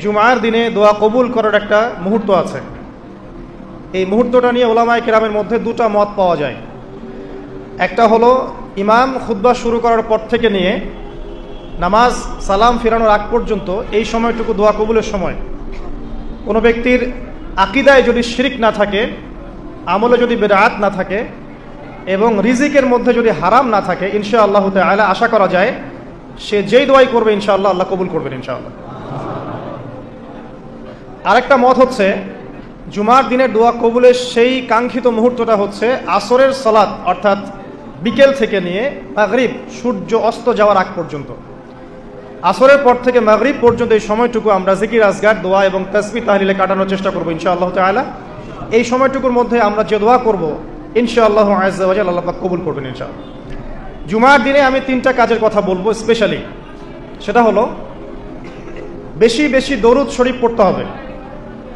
জুমার দিনে দোয়া কবুল করার একটা মুহূর্ত আছে। এই মুহূর্তটা নিয়ে ওলামায়ে কেরামের মধ্যে দুটা মত পাওয়া যায়। একটা হলো ইমাম খুতবা শুরু করার পর থেকে নিয়ে নামাজ সালাম ফেরানোর আগ পর্যন্ত এই সময়টুকু দোয়া কবুলের সময়। কোনো ব্যক্তির আকিদায় যদি শিরক না থাকে, আমলে যদি বেদাত না থাকে এবং রিজিকের মধ্যে যদি হারাম না থাকে, ইনশাআল্লাহ তাআলা আশা করা যায় সে যেই দোয়াই করবে ইনশাআল্লাহ আল্লাহ কবুল করবেন ইনশাআল্লাহ। আরেকটা মত হচ্ছে জুমার দিনের দোয়া কবুলের সেই কাঙ্ক্ষিত মুহূর্তটা হচ্ছে আসরের সালাত, অর্থাৎ বিকেল থেকে নিয়ে মাগরিব সূর্য অস্ত যাওয়ার আগ পর্যন্ত। আসরের পর থেকে মাগরিব পর্যন্ত এই সময়টুকু আমরা জিকির আজগার দোয়া এবং তাসবিহ তাহলিলে কাটানোর চেষ্টা করবো ইনশাআল্লাহ তাআলা। এই সময়টুকুর মধ্যে আমরা যে দোয়া করব ইনশাআল্লাহ আজ্জা ওয়া জাল্লা আল্লাহ পাক কবুল করবেন ইনশাআল্লাহ। জুমার দিনে আমি তিনটা কাজের কথা বলবো স্পেশালি। সেটা হলো বেশি বেশি দরুদ শরীফ পড়তে হবে।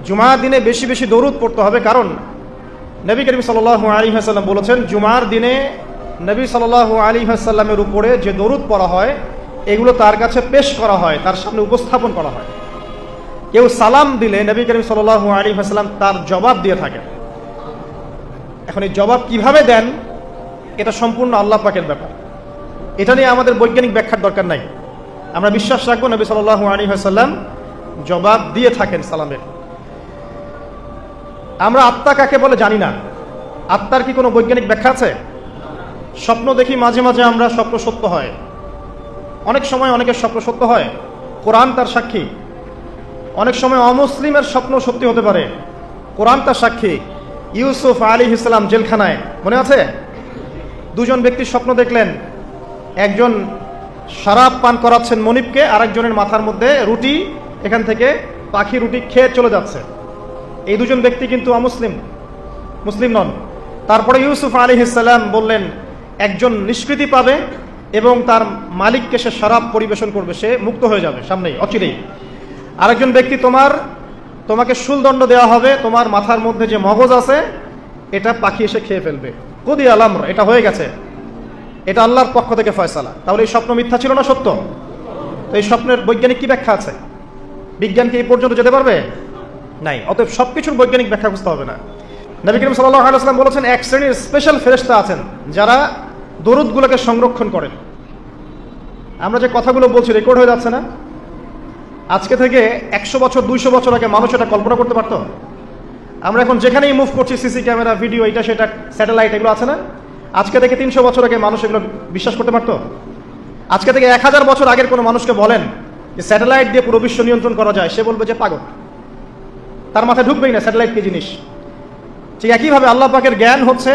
জুমার দিনে বেশি বেশি দরুদ পড়তে হবে, কারণ নবী করিম সাল্লাল্লাহু আলাইহি ওয়াসাল্লাম বলেছেন জুমার দিনে নবী সাল্লাল্লাহু আলাইহি ওয়াসাল্লামের উপরে যে দরুদ পড়া হয় এগুলো তার কাছে পেশ করা হয়, তার সামনে উপস্থাপন করা হয়। কেউ সালাম দিলে নবী করিম সাল্লাল্লাহু আলাইহি ওয়াসাল্লাম তার জবাব দিয়ে থাকেন। এখন এই জবাব কিভাবে দেন এটা সম্পূর্ণ আল্লাহ পাকের ব্যাপার। এটা নিয়ে আমাদের বৈজ্ঞানিক ব্যাখ্যার দরকার নাই। আমরা বিশ্বাস রাখবো নবী সাল্লাল্লাহু আলাইহি ওয়াসাল্লাম জবাব দিয়ে থাকেন সালামের। আমরা আত্মা কাকে বলে জানি না। আত্মার কি কোনো বৈজ্ঞানিক ব্যাখ্যা আছে? স্বপ্ন দেখি মাঝে মাঝে আমরা, স্বপ্ন সত্য হয়। অনেক সময় অনেকের স্বপ্ন সত্য হয়, কোরআন তার সাক্ষী। অনেক সময় অমুসলিমের স্বপ্ন সত্যি হতে পারে, কোরআন তার সাক্ষী। ইউসুফ আলাইহিস সালাম জেলখানায়, মনে আছে? দুজন ব্যক্তি স্বপ্ন দেখলেন, একজন শরাব পান করাচ্ছেন মনিবকে, আরেকজনের মাথার মধ্যে রুটি, এখান থেকে পাখি রুটি খেয়ে চলে যাচ্ছে। এই দুজন ব্যক্তি কিন্তু অমুসলিম, মুসলিম নন। তারপরে ইউসুফ আলাইহিস সালাম বললেন একজন নিষ্কৃতি পাবে এবং তার মালিককে সে শরাব পরিবেশন করবে, সে মুক্ত হয়ে যাবে সামনেই অচিরেই। আরেকজন ব্যক্তি তোমাকে শুলদণ্ড দেওয়া হবে, তোমার মাথার মধ্যে যে মগজ আছে এটা পাখি এসে খেয়ে ফেলবে। কুদি আল আমর, এটা হয়ে গেছে, এটা আল্লাহর পক্ষ থেকে ফয়সালা। তাহলে এই স্বপ্ন মিথ্যা ছিল না সত্য? তো এই স্বপ্নের বৈজ্ঞানিক কি ব্যাখ্যা আছে? বিজ্ঞান কি এই পর্যন্ত যেতে পারবে? নাই। অতএব সবকিছুর বৈজ্ঞানিক ব্যাখ্যা বুঝতে হবে না। নবী করিম সাল্লাল্লাহু আলাইহি ওয়াসাল্লাম বলেছেন এক শ্রেণীর স্পেশাল ফেরেশতা আছেন যারা দরুদগুলোকে সংরক্ষণ করেন। আমরা যে কথাগুলো বলছি রেকর্ড হয়ে যাচ্ছে না? আজকে থেকে 100 বছর 200 বছর আগে মানুষ এটা কল্পনা করতে পারতো? আমরা এখন যেখানেই মুভ করছি, সিসি ক্যামেরা, ভিডিও, এটা সেটা, স্যাটেলাইট, এগুলো আছে না? আজকে থেকে 300 বছর আগে মানুষ এগুলো বিশ্বাস করতে পারতো? আজকে থেকে 1000 বছর আগের কোনো মানুষকে বলেন যে স্যাটেলাইট দিয়ে পুরো বিশ্ব নিয়ন্ত্রণ করা যায়, সে বলবে যে পাগল, তার মাথায় ঢুকবেই না স্যাটেলাইট কি জিনিস। ঠিক একইভাবে আল্লাহ পাকের জ্ঞান হচ্ছে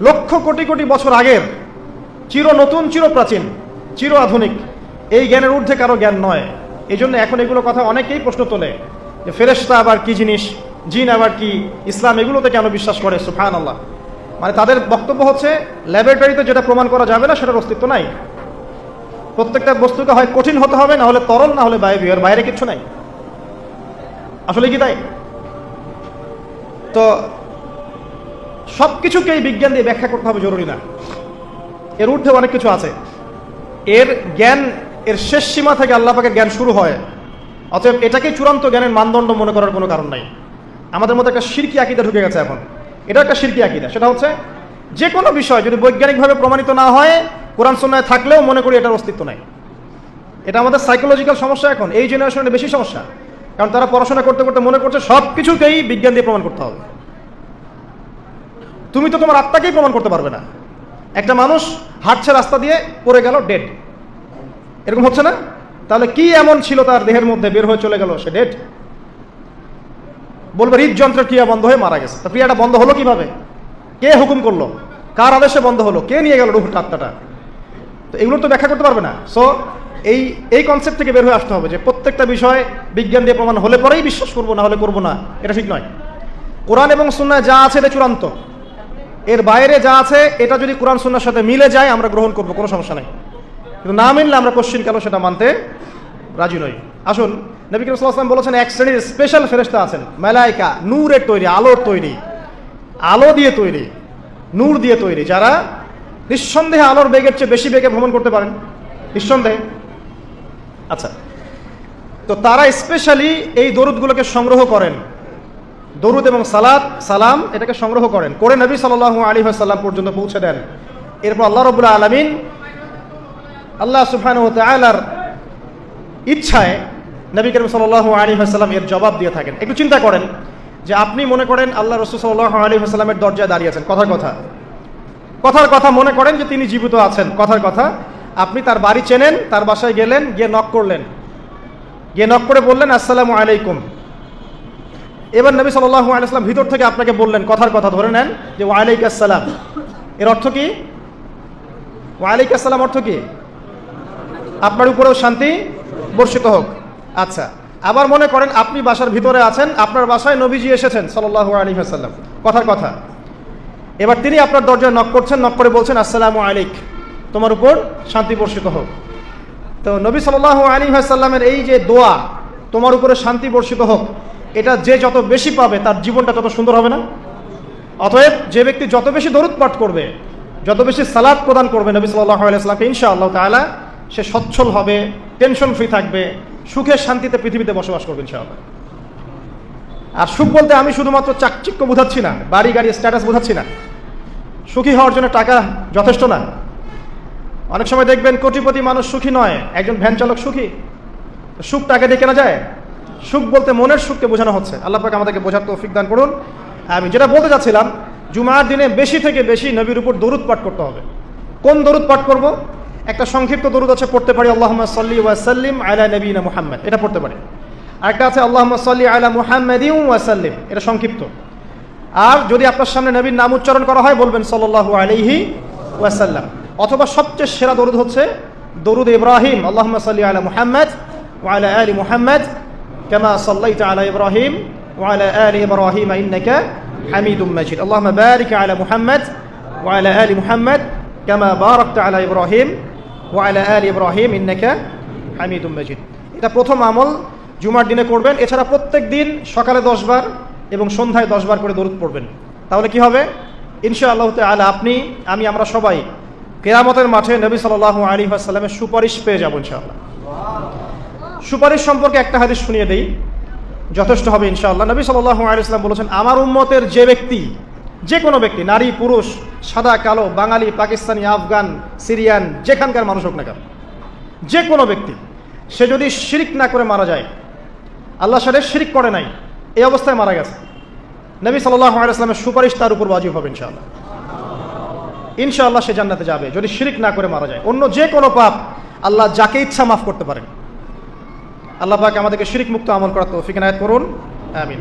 লক্ষ কোটি কোটি বছর আগের, চির নতুন, চির প্রাচীন, চির আধুনিক। এই জ্ঞানের ঊর্ধ্বে কারো জ্ঞান নয়। এই জন্য এখন এগুলো কথা অনেকেই প্রশ্ন তোলে যে ফেরেশতা আবার কি জিনিস, জিন আবার কি, ইসলাম এগুলোতে কেন বিশ্বাস করে? সুবহানাল্লাহ। মানে তাদের বক্তব্য হচ্ছে ল্যাবরেটরিতে যেটা প্রমাণ করা যাবে না সেটার অস্তিত্ব নাই। প্রত্যেকটা বস্তুকে হয় কঠিন হতে হবে, না হলে তরল, না হলে বায়বীয়, এর বাইরে কিচ্ছু নাই। আসলে কি তাই? তো সবকিছুকেই বিজ্ঞান দিয়ে ব্যাখ্যা করতে হবে জরুরি না, এর ঊর্ধ্বে অনেক কিছু আছে। এর জ্ঞান, এর শেষ সীমা থেকে আল্লাহ পাকের জ্ঞান শুরু হয়। অতএব এটাকেই চূড়ান্ত জ্ঞানের মানদণ্ড মনে করার কোনো কারণ নাই। আমাদের মধ্যে একটা শিরকি আকীদা ঢুকে গেছে এখন। এটা একটা শিরকি আকীদা। সেটা হচ্ছে যে কোনো বিষয় যদি বৈজ্ঞানিকভাবে প্রমাণিত না হয়, কোরআন সুন্নাহয় থাকলেও মনে করি এটার অস্তিত্ব নাই। এটা আমাদের সাইকোলজিক্যাল সমস্যা। এখন এই জেনারেশনের বেশি সমস্যা, কারণ তারা পড়াশোনা করতে করতে মনে করছে সব কিছুকেই বিজ্ঞান দিয়ে প্রমাণ করতে হবে। তুমি তো তোমার আত্মাকেই প্রমাণ করতে পারবে না। একটা মানুষ হাঁটছে রাস্তা দিয়ে, পড়ে গেল, ডেড, এরকম হচ্ছে না? তাহলে কি এমন ছিল তার দেহের মধ্যে, বের হয়ে চলে গেল, সে ডেড? বলবে হৃদযন্ত্রের ক্রিয়া বন্ধ হয়ে মারা গেছে। তা ক্রিয়াটা বন্ধ হলো কিভাবে? কে হুকুম করলো? কার আদেশে বন্ধ হলো? কে নিয়ে গেল রুহটা, আত্মাটা? তো এগুলো তো ব্যাখ্যা করতে পারবে না। সো এই কনসেপ্ট থেকে বের হয়ে আসতে হবে যে প্রত্যেকটা বিষয় বিজ্ঞান দিয়ে প্রমাণ হলে পরেই বিশ্বাস করবো, না হলে করবো না, এটা ঠিক নয়। কোরআন এবং সুন্নাহ যা আছে এটা চূড়ান্ত। এর বাইরে যা আছে এটা যদি কোরআন সুন্নাহর সাথে মিলে যায় আমরা গ্রহণ করবো, কোনো সমস্যা নাই। কিন্তু না মিললে আমরা কোশ্চিন কেন সেটা মানতে রাজি নই। আসুন, নবী করিম সাল্লাল্লাহু আলাইহি ওয়াসাল্লাম বলেছেন এক শ্রেণীর স্পেশাল ফেরেশতা আছেন, মালায়েকা, নূরের তৈরি, আলোর তৈরি, আলো দিয়ে তৈরি, নূর দিয়ে তৈরি, যারা নিঃসন্দেহে আলোর বেগের চেয়ে বেশি বেগে ভ্রমণ করতে পারেন, নিঃসন্দেহে। আচ্ছা, তো তারা স্পেশালি এই দরুদগুলোকে সংগ্রহ করেন, দরুদ এবং সালাম এটাকে সংগ্রহ করেন, করে নবী সাল্লাল্লাহু আলাইহি ওয়াসাল্লাম পর্যন্ত পৌঁছে দেন। এরপর আল্লাহ রাব্বুল আলামিন, আল্লাহ সুবহানাহু ওয়া তাআলার ইচ্ছায় নবী করিম সাল্লাল্লাহু আলাইহি ওয়াসাল্লাম এর জবাব দিয়ে থাকেন। একটু চিন্তা করেন যে আপনি মনে করেন আল্লাহ রাসূল সাল্লাল্লাহু আলাইহি ওয়াসাল্লামের দরজায় দাঁড়িয়ে আছেন, কথার কথা মনে করেন যে তিনি জীবিত আছেন, কথার কথা আপনি তার বাড়ি চেনেন, তার বাসায় গেলেন, গিয়ে নক করলেন, গিয়ে নক করে বললেন আসসালামু আলাইকুম। এবার নবী সাল্লাল্লাহু আলাইহি ওয়াসাল্লাম ভিতর থেকে আপনাকে বললেন, কথার কথা ধরে নেন যে ওয়ালাইকুম আসসালাম। এর অর্থ কি? ওয়ালাইকুম আসসালাম অর্থ কি? আপনার উপরেও শান্তি বর্ষিত হোক। আচ্ছা, আবার মনে করেন আপনি বাসার ভিতরে আছেন, আপনার বাসায় নবীজি এসেছেন সাল্লাল্লাহু আলাইহি ওয়াসাল্লাম, কথার কথা। এবার তিনি আপনার দরজায় নক করছেন, নক করে বলছেন আসসালামু আলাইক, তোমার উপর শান্তি বর্ষিত হোক। তো নবী সাল্লাল্লাহু আলাইহি ওয়াসাল্লামের এই যে দোয়া, তোমার উপরে শান্তি বর্ষিত হোক, এটা যে যত বেশি পাবে তার জীবনটা তত সুন্দর হবে না? অতএব যে ব্যক্তি যত বেশি দরুদ পাঠ করবে, যত বেশি সালাত প্রদান করবে নবী সাল্লাল্লাহু আলাইহি ওয়াসাল্লামকে, ইনশাআল্লাহ তাআলা সে সচ্ছল হবে, টেনশন ফ্রি থাকবে, সুখে শান্তিতে পৃথিবীতে বসবাস করবে ইনশাআল্লাহ। আর সুখ বলতে আমি শুধুমাত্র চাকচিক্য বোঝাচ্ছি না, বাড়ি গাড়ি স্ট্যাটাস বোঝাচ্ছি না। সুখী হওয়ার জন্য টাকা যথেষ্ট না। অনেক সময় দেখবেন কোটিপতি মানুষ সুখী নয়, একজন ভ্যান চালক সুখী। সুখ টাকা দিয়ে কেনা যায়? সুখ বলতে মনের সুখকে বোঝানো হচ্ছে। আল্লাহ পাক আমাদেরকে বোঝার তৌফিক দান করুন। আমি যেটা বলতে যাচ্ছিলাম, জুমার দিনে বেশি থেকে বেশি নবীর উপর দরুদ পাঠ করতে হবে। কোন দরুদ পাঠ করব? একটা সংক্ষিপ্ত দরুদ আছে, পড়তে পারি আল্লাহুম্মা সাল্লি ওয়া সাল্লিম আলা নবিয়িনা মুহাম্মদ, এটা পড়তে পারি। আরেকটা আছে আল্লাহুম্মা সাল্লি আলা মুহাম্মাদিন ওয়া সাল্লিম, এটা সংক্ষিপ্ত। আর যদি আপনার সামনে নবীর নাম উচ্চারণ করা হয় বলবেন সাল্লাল্লাহু আলাইহি ওয়াসাল্লাম। অথবা সবচেয়ে সেরা দরুদ হচ্ছে দরুদ ইব্রাহিম, আল্লাহুম্মা সাল্লি আলা মুহাম্মদ ওয়া আলা আলি মুহাম্মদ কামা সাল্লাইতা আলা ইব্রাহিম ওয়া আলা আলি ইব্রাহিম ইন্নাকা হামিদুম মাজিদ। আল্লাহুম্মা বারিক আলা মুহাম্মদ ওয়া আলা আলি মুহাম্মদ কামা বারাকতা আলা ইব্রাহিম ওয়া আলা আলি ইব্রাহিম ইন্নাকা হামিদুম মাজিদ। এটা প্রথম আমল, জুমার দিনে করবেন। এছাড়া প্রত্যেক দিন সকালে 10 বার এবং সন্ধ্যায় 10 বার করে দরুদ পড়বেন। তাহলে কি হবে? ইনশাআল্লাহ তাআলা আপনি, আমি, আমরা সবাই কিয়ামতের মাঠে নবী সাল্লাল্লাহু আলাইহি ওয়াসাল্লামের সুপারিশ পেয়ে যাব ইনশাআল্লাহ। সুপারিশ সম্পর্কে একটা হাদিস শুনিয়ে দেই, যথেষ্ট হবে ইনশাআল্লাহ। নবী সাল্লাল্লাহু আলাইহি ওয়াসাল্লাম বলেছেন, আমার উম্মতের যে ব্যক্তি, যে কোনো ব্যক্তি, নারী পুরুষ, সাদা কালো, বাঙালি, পাকিস্তানি, আফগান, সিরিয়ান, যেখানকার মানুষ হোক না কেন, যে কোনো ব্যক্তি, সে যদি শিরক না করে মারা যায়, আল্লাহর সাথে শিরক করে নাই, এই অবস্থায় মারা গেছে, নবী সাল্লাল্লাহু আলাইহি ওয়াসাল্লামের সুপারিশ তার উপর ওয়াজিব হবে ইনশাআল্লাহ। ইনশাআল্লাহ সে জান্নাতে যাবে যদি শিরক না করে মারা যায়। অন্য যে কোনো পাপ আল্লাহ যাকে ইচ্ছা মাফ করতে পারেন। আল্লাহ পাক আমাদেরকে শিরক মুক্ত আমল করার তৌফিক এনায়েত করুন, আমিন।